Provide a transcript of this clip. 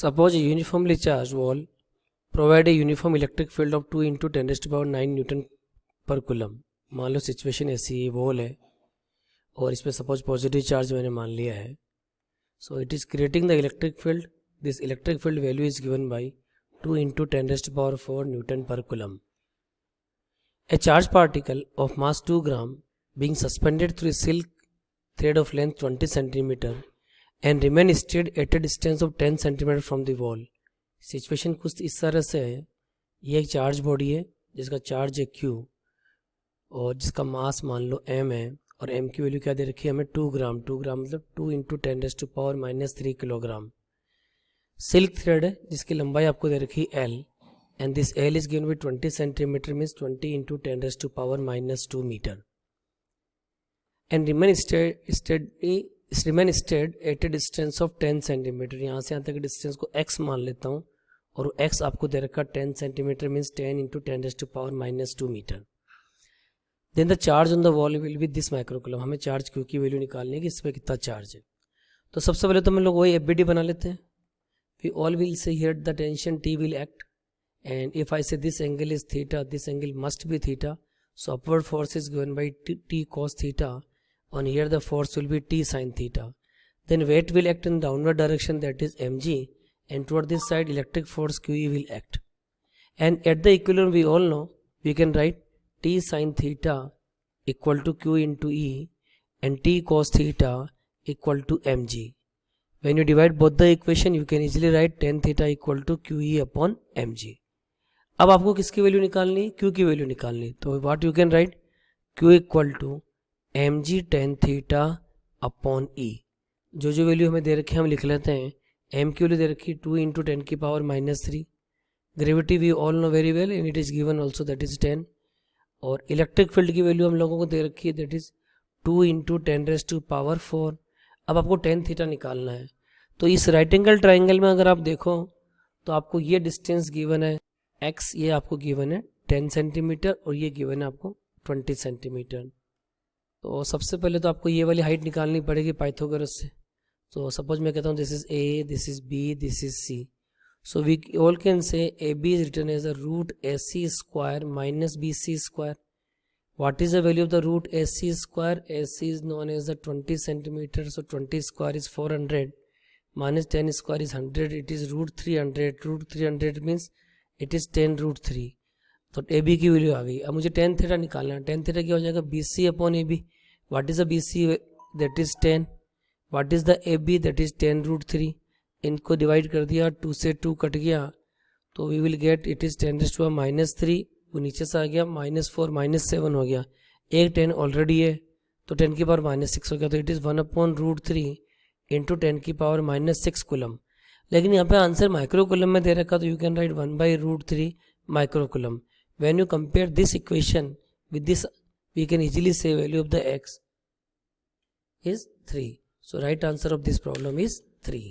Suppose a uniformly charged wall provide a uniform electric field of 2 into 10 raised to power 9 Newton per coulomb. मान लो situation ऐसी है, wall है और इस पर सपोज पॉजिटिव चार्ज मैंने मान लिया है। So it is creating the electric field. This electric field value is given by 2 into 10 raised to power 4 Newton per coulomb. A charged particle of mass 2 gram being suspended through a silk thread of length 20 centimeter and remain steady at a distance of 10 centimeter from the wall। Situation कुछ इस तरह से है, ये एक charge body है जिसका charge है Q और जिसका मास मान लो M है और M की वैल्यू क्या दे रखी है हमें 2 ग्राम। 2 ग्राम मतलब 2 into 10 raised to power -3 kilogram. Silk thread है जिसकी लंबाई आपको दे रखी है L and this L is given by 20 centimeter means 20 into 10 raised to power -2 meter and remain steady at a distance of 10 centimeter। यहाँ से यहाँ तक डिस्टेंस को x मान लेता हूँ और x आपको दे रखा 10 centimeter means 10 into 10 raised to power -2 meter। Then the charge on the wall will be this microcoulomb। हमें चार्ज Q की वैल्यू निकालनी है कि इस पर कितना चार्ज है। तो सबसे पहले तो हम लोग वही FBD बना लेते हैं। We all will say here the tension T will act and if I say this angle is theta, this angle must be theta, so upward force is given by T cos theta and here the force will be T sin theta। Then weight will act in downward direction, that is mg, and toward this side electric force QE will act, and at the equilibrium we all know we can write T sin theta equal to Q into E and T cos theta equal to mg। When you divide both the equation you can easily write tan theta equal to QE upon mg। अब आपको किसकी value निकालनी, Q की value निकालनी, तो what you can write Q equal to mg tan theta upon E। जो value हमें दे रखी है हम लिख लेते हैं। m की वैल्यू दे रखी 2 into 10 की power -3। Gravity we all know very well and it is given also that is 10 और इलेक्ट्रिक फील्ड की वैल्यू हम लोगों को दे रखी है that is 2 into 10 raised to power 4। अब आपको tan थीटा निकालना है। तो इस राइट एंगल ट्राइंगल में अगर आप देखो तो आपको ये डिस्टेंस गिवन है x, ये आपको गिवन है 10 सेंटीमीटर और ये गिवन है आपको 20 सेंटीमीटर। तो सबसे पहले तो आपको ये वाली हाइट निकालनी पड़ेगी पाइथागोरस से। तो सपोज मैं कहता हूँ this is A, this is B, this is C। So we all can say AB is written as the root AC square minus BC square. What is the value of the root AC square? AC is known as the 20 centimetre, so 20 square is 400 minus 10 square is 100, it is root 300। root 300 means it is 10 root 3। तो AB की value आ गई। अब मुझे tan theta निकालना है। tan theta क्या हो जाएगा BC upon AB। What is the BC? That is 10। What is the AB? That is 10 root 3। इनको डिवाइड कर दिया, 2 से 2 कट गया तो we will get it is 10 raised to -3। वो नीचे से आ गया -4 -7 हो गया। एक 10 ऑलरेडी है तो 10 की पावर -6 हो गया, तो it is 1 upon root 3 into 10 की पावर -6 कुलम। लेकिन यहाँ पे आंसर माइक्रो कुलम में दे रखा तो you can write 1/√3 micro coulomb. When you compare this equation with this we can easily say value of the x is 3। So right answer of this problem is 3।